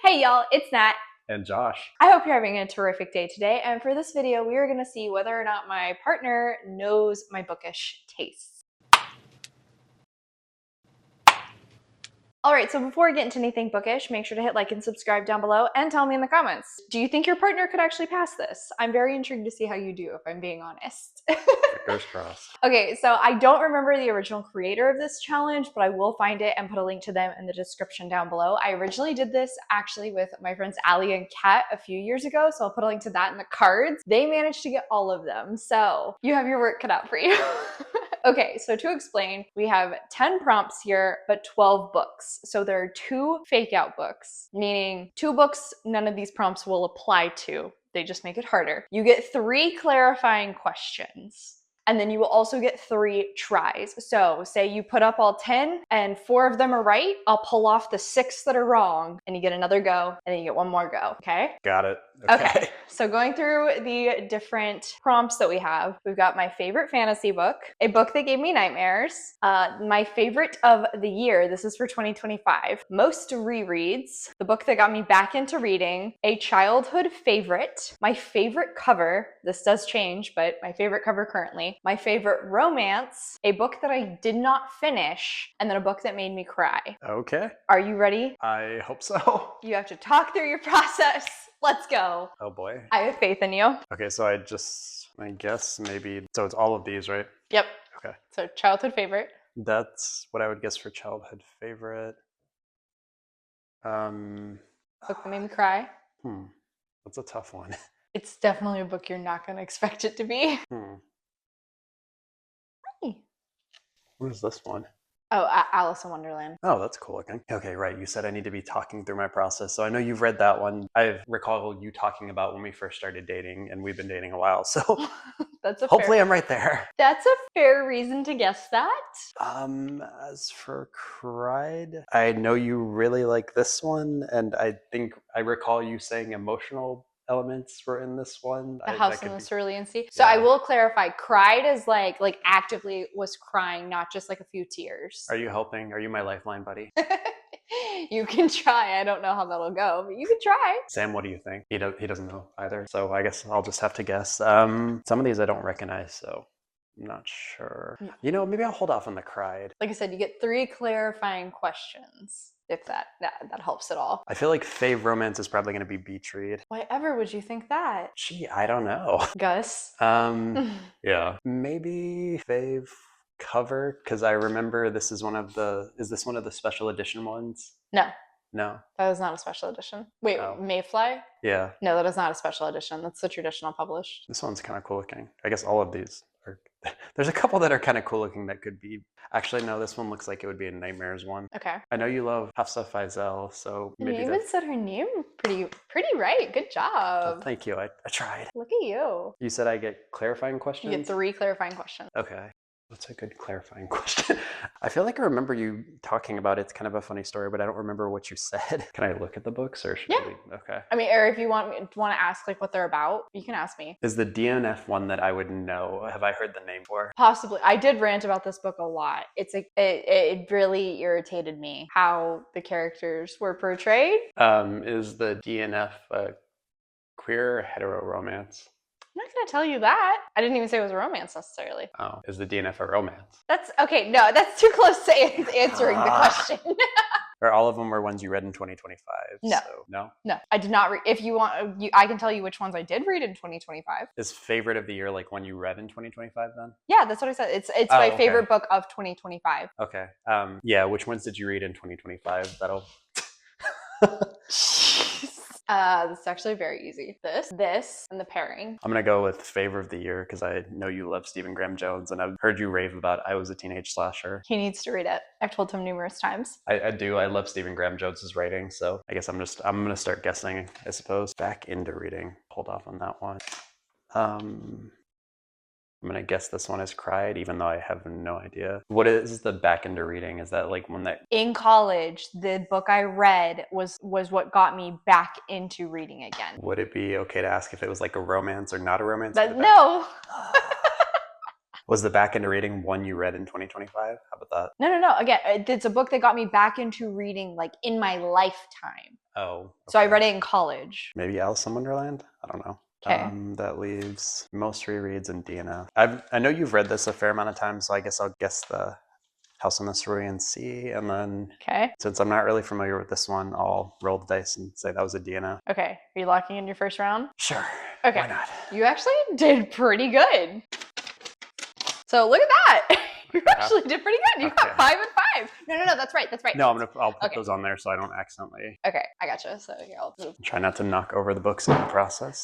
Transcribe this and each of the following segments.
Hey y'all, it's Nat. And Josh. I hope you're having a terrific day today, and for this video we are going to see whether or not my partner knows my bookish tastes. Alright, so before we get into anything bookish, make sure to hit like and subscribe down below and tell me in the comments. Do you think your partner could actually pass this? I'm very intrigued to see how you do, if I'm being honest. Fingers crossed. Okay, so I don't remember the original creator of this challenge, but I will find it and put a link to them in the description down below. I originally did this actually with my friends Ali and Kat a few years ago, so I'll put a link to that in the cards. They managed to get all of them, so you have your work cut out for you. Okay, so to explain, we have 10 prompts here, but 12 books. So there are 2 fake out books, meaning 2 books none of these prompts will apply to. They just make it harder. You get 3 clarifying questions. And then you will also get 3 tries. So say you put up all 10 and 4 of them are right, I'll pull off the 6 that are wrong and you get another go and then you get one more go, okay? Got it. Okay, so going through the different prompts that we have, we've got my favorite fantasy book, a book that gave me nightmares, my favorite of the year, this is for 2025, most rereads, the book that got me back into reading, a childhood favorite, my favorite cover, this does change, but my favorite cover currently, my favorite romance, a book that I did not finish, and then a book that made me cry. Okay. Are you ready? I hope so. You have to talk through your process. Let's go. Oh boy. I have faith in you. Okay, so I guess maybe, so it's all of these, right? Yep. Okay. So childhood favorite. That's what I would guess for childhood favorite. Book that made me cry. That's a tough one. It's definitely a book you're not going to expect it to be. Hey. What is this one? Oh, Alice in Wonderland. Oh, that's cool looking. Okay, right. You said I need to be talking through my process. So I know you've read that one. I recall you talking about when we first started dating, and we've been dating a while. So hopefully I'm right there. That's a fair reason to guess that. As for Cried, I know you really like this one, and I think I recall you saying emotional elements were in this one. The House in the Cerulean Sea. So yeah. I will clarify, cried is like actively was crying, not just like a few tears. Are you helping? Are you my lifeline buddy? You can try. I don't know how that'll go, but you can try. Sam, what do you think? He doesn't know either. So I guess I'll just have to guess. Some of these I don't recognize, so I'm not sure. You know, maybe I'll hold off on the Cried. Like I said, you get 3 clarifying questions. If that helps at all. I feel like fave romance is probably going to be beach read. Why ever would you think that? Gee, I don't know. Gus? Yeah. Maybe fave cover, because I remember is this one of the special edition ones? No. No. That is not a special edition. Wait, Mayfly? Yeah. No, that is not a special edition. That's the traditional published. This one's kind of cool looking. I guess all of these are. There's a couple that are kind of cool looking that could be. Actually, no, this one looks like it would be a Nightmares one. Okay. I know you love 𝗖ciehez𝘁𝗁𝘁, so maybe you even said her name pretty right. Good job. Oh, thank you. I tried. Look at you. You said I get clarifying questions? You get 3 clarifying questions. Okay. What's a good clarifying question? I feel like I remember you talking about it. It's kind of a funny story, but I don't remember what you said. Can I look at the books or should we? Okay. I mean, or if you want to ask like what they're about, you can ask me. Is the DNF one that I would know? Have I heard the name for? Possibly. I did rant about this book a lot. It's like it really irritated me how the characters were portrayed. Is the DNF a queer hetero romance? I'm not going to tell you that. I didn't even say it was a romance necessarily. Oh, is the DNF a romance? That's okay. No, that's too close to answering the question. Or all of them were ones you read in 2025? No. So, no? No, I did not read. If you want, I can tell you which ones I did read in 2025. Is favorite of the year like one you read in 2025 then? Yeah, that's what I said. It's my favorite book of 2025. Okay. Yeah, which ones did you read in 2025? That'll... This is actually very easy. This, and the pairing. I'm gonna go with favor of the year because I know you love Stephen Graham Jones, and I've heard you rave about I Was a Teenage Slasher. He needs to read it. I've told him numerous times. I do. I love Stephen Graham Jones's writing, so I guess I'm gonna start guessing, I suppose. Back into reading. Hold off on that one. I'm gonna guess this one is Cried, even though I have no idea. What is the back into reading? Is that like one that... In college, the book I read was what got me back into reading again. Would it be okay to ask if it was like a romance or not a romance? No. Was the back into reading one you read in 2025? How about that? No. Again, it's a book that got me back into reading like in my lifetime. Oh. Okay. So I read it in college. Maybe 𝗖cie Wonderland? I don't know. Okay. That leaves most rereads and DNF. I know you've read this a fair amount of times, so I guess I'll guess the 𝗖cie, and then Okay. since I'm not really familiar with this one, I'll roll the dice and say that was a DNF. Okay. Are you locking in your first round? Sure. Okay. Why not? You actually did pretty good. So look at that. You actually did pretty good. You got 5 and 5. No, that's right. That's right. No, I'll put those on there so I don't accidentally. Okay, I gotcha. So here, I'll move. Try not to knock over the books in the process.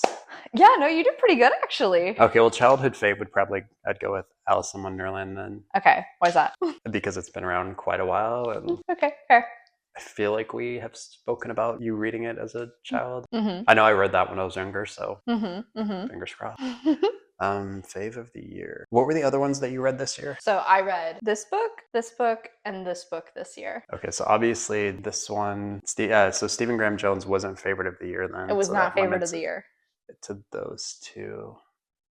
Yeah, no, you did pretty good actually. Okay, well, childhood fave would probably, I'd go with 𝗖cie Wonderland then. Okay, why's that? Because it's been around quite a while, and Okay, fair. I feel like we have spoken about you reading it as a child. Mm-hmm. I know I read that when I was younger, so Mm-hmm. fingers crossed. Fave of the year. What were the other ones that you read this year? So I read this book, and this book this year. Okay, so obviously this one, so Stephen Graham Jones wasn't favorite of the year then. It was so not that favorite of limits the year. it to those two.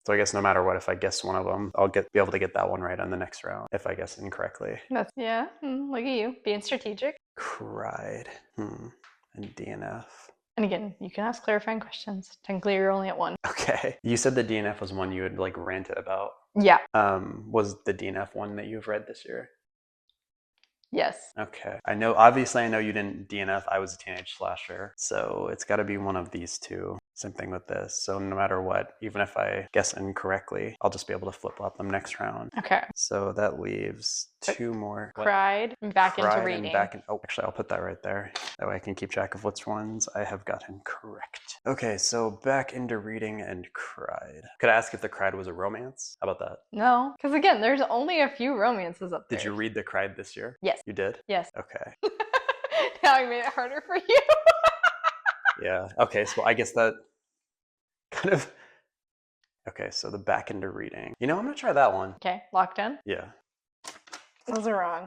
So I guess no matter what, if I guess one of them, I'll be able to get that one right on the next round if I guess incorrectly. Look at you being strategic. Cried. And DNF. And again, you can ask clarifying questions. Technically, you're only at 1. Okay. You said the DNF was one you had like ranted about. Yeah. Was the DNF one that you've read this year? Yes. Okay. Obviously I know you didn't DNF. I was a teenage slasher. So it's got to be one of these two. Same thing with this. So no matter what, even if I guess incorrectly, I'll just be able to flip-flop them next round. Okay. So that leaves 2 more. Cried and back into reading. Actually, I'll put that right there. That way I can keep track of which ones I have gotten correct. Okay, so back into reading and cried. Could I ask if the cried was a romance? How about that? No, because again, there's only a few romances up there. Did you read the cried this year? Yes. You did? Yes. Okay. Now I made it harder for you. Yeah. Okay, so I guess that kind of... Okay, so the back into reading. I'm going to try that one. Okay, locked in? Yeah. Those are wrong.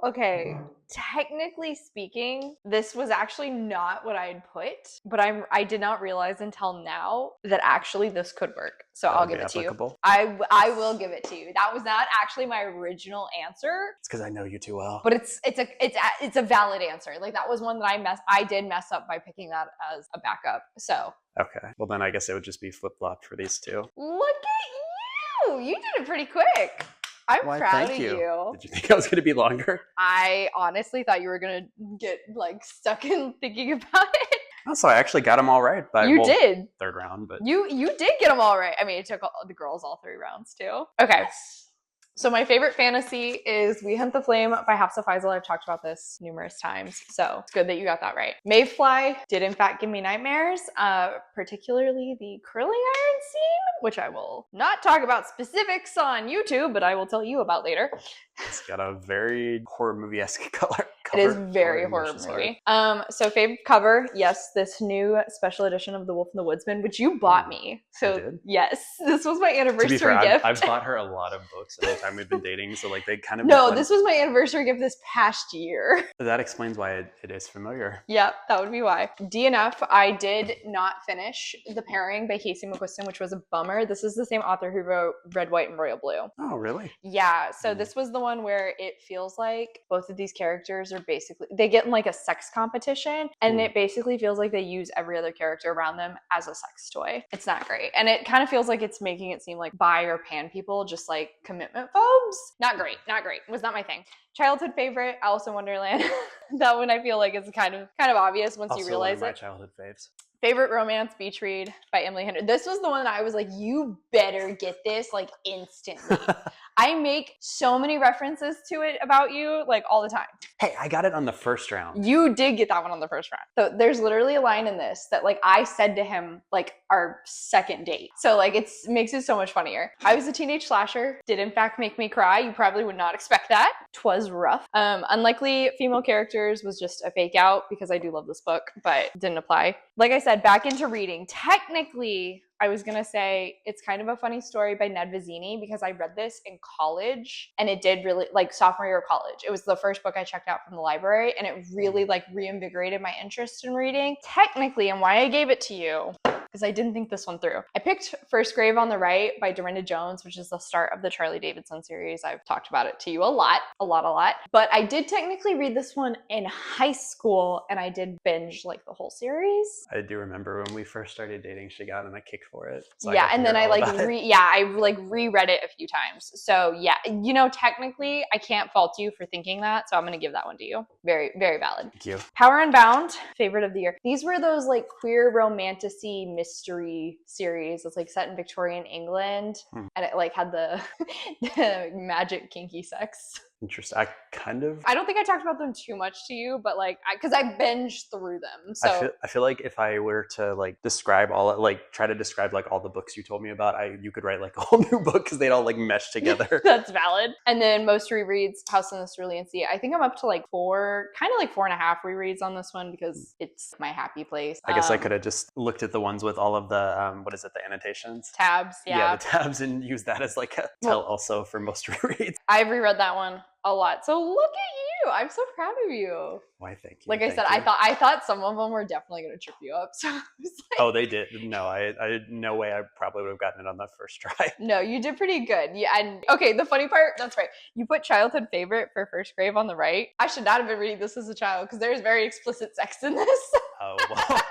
Okay, technically speaking, this was actually not what I'd put, but I did not realize until now that actually this could work. So I'll give it to you. I will give it to you. That was not actually my original answer. It's because I know you too well. But it's a valid answer. Like that was one that I did mess up by picking that as a backup. So okay. Well then I guess it would just be flip-flopped for these two. Look at you! You did it pretty quick. I'm proud of you. Did you think I was going to be longer? I honestly thought you were going to get like stuck in thinking about it. Oh, so I actually got them all right. You did. Third round, but you did get them all right. I mean, it took the girls all 3 rounds too. Okay. So my favorite fantasy is We Hunt the Flame by 𝗖cie Ich𝘁𝗰𝘁. I've talked about this numerous times, so it's good that you got that right. Mayfly did in fact give me nightmares, particularly the curling iron scene, which I will not talk about specifics on YouTube, but I will tell you about later. It's got a very horror movie-esque cover. It is very horror movie. So favorite cover, yes, this new special edition of The Wolf and the Woodsman, which you bought me. So yes, this was my anniversary gift. I've bought her a lot of books the whole time we've been dating, so like they kind of this was my anniversary gift this past year. That explains why it is familiar. Yep, that would be why. DNF, I did not finish The Pairing by 𝗖cie Ich𝘁𝗰𝘁, which was a bummer. This is the same author who wrote Red, White, and Royal Blue. Oh, really? Yeah, so this was the one where it feels like both of these characters are basically, they get in like a sex competition, and it basically feels like they use every other character around them as a sex toy. It's not great. And it kind of feels like it's making it seem like bi or pan people just like commitment phobes. Not great. Was not my thing. Childhood favorite, 𝗖cie Wonderland. That one I feel like is kind of obvious once you realize one of it. my childhood faves. Favorite romance, Beach Read by Emily Henry. This was the one that I was like, you better get this like instantly. I make so many references to it about you like all the time. Hey, I got it on the first round. You did get that one on the first round. So there's literally a line in this that like I said to him like our second date. So like it makes it so much funnier. I was a teenage slasher, did in fact make me cry. You probably would not expect that. 'Twas rough. Unlikely female characters was just a fake out because I do love this book, but didn't apply. Like I said, back into reading. Technically, I was gonna say it's kind of a funny story by Ned Vizzini because I read this in college and it did really like sophomore year of college. It was the first book I checked out from the library and it really like reinvigorated my interest in reading. Technically, and why I gave it to you because I didn't think this one through. I picked First Grave on the Right by Dorinda Jones, which is the start of the Charlie Davidson series. I've talked about it to you a lot. But I did technically read this one in high school, and I did binge like the whole series. I do remember when we first started dating, she got in a kick for it. So yeah, and then I reread it a few times. So yeah, you know, technically I can't fault you for thinking that, so I'm gonna give that one to you. Very, very valid. Thank you. Power Unbound, favorite of the year. These were those like queer romantasy mystery series. It's like set in Victorian England, and it like had the magic kinky sex. Interesting. I don't think I talked about them too much to you, but like, because I binged through them. So I feel like if I were to like describe try to describe like all the books you told me about, you could write like a whole new book because they'd all like mesh together. That's valid. And then most rereads, House in the Cerulean Sea. I think I'm up to like 4.5 rereads on this one because it's my happy place. I guess I could have just looked at the ones with all of the the annotations, tabs. Yeah, the tabs, and use that as like a tell also for most rereads. I've reread that one a lot. So look at you. I'm so proud of you. Why, thank you. Like I said, I thought some of them were definitely going to trip you up. So I was like, oh, they did. No, I no way. I probably would have gotten it on the first try. No, you did pretty good. Yeah, and okay, the funny part, that's right. You put childhood favorite for First Grave on the right. I should not have been reading this as a child because there's very explicit sex in this. Oh, well.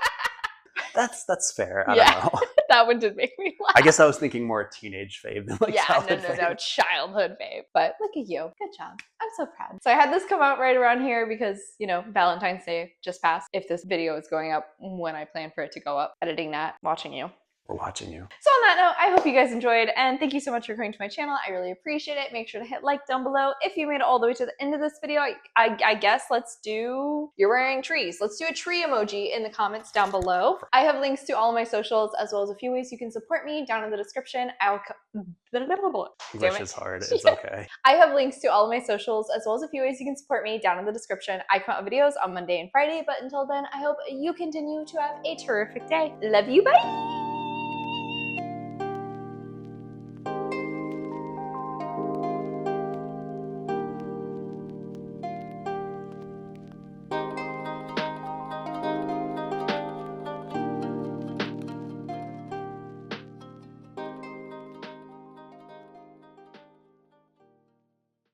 That's fair. I don't know. That one did make me laugh. I guess I was thinking more teenage fave than like childhood fave. No, childhood fave. But look at you. Good job. I'm so proud. So I had this come out right around here because, you know, Valentine's Day just passed. If this video is going up when I plan for it to go up, editing that, watching you. We're watching you. So on that note, I hope you guys enjoyed, and thank you so much for coming to my channel. I really appreciate it. Make sure to hit like down below. If you made it all the way to the end of this video, I guess you're wearing trees. Let's do a tree emoji in the comments down below. I have links to all of my socials as well as a few ways you can support me down in the description. English is hard. It's okay. I have links to all of my socials as well as a few ways you can support me down in the description. I come out with videos on Monday and Friday, but until then, I hope you continue to have a terrific day. Love you. Bye.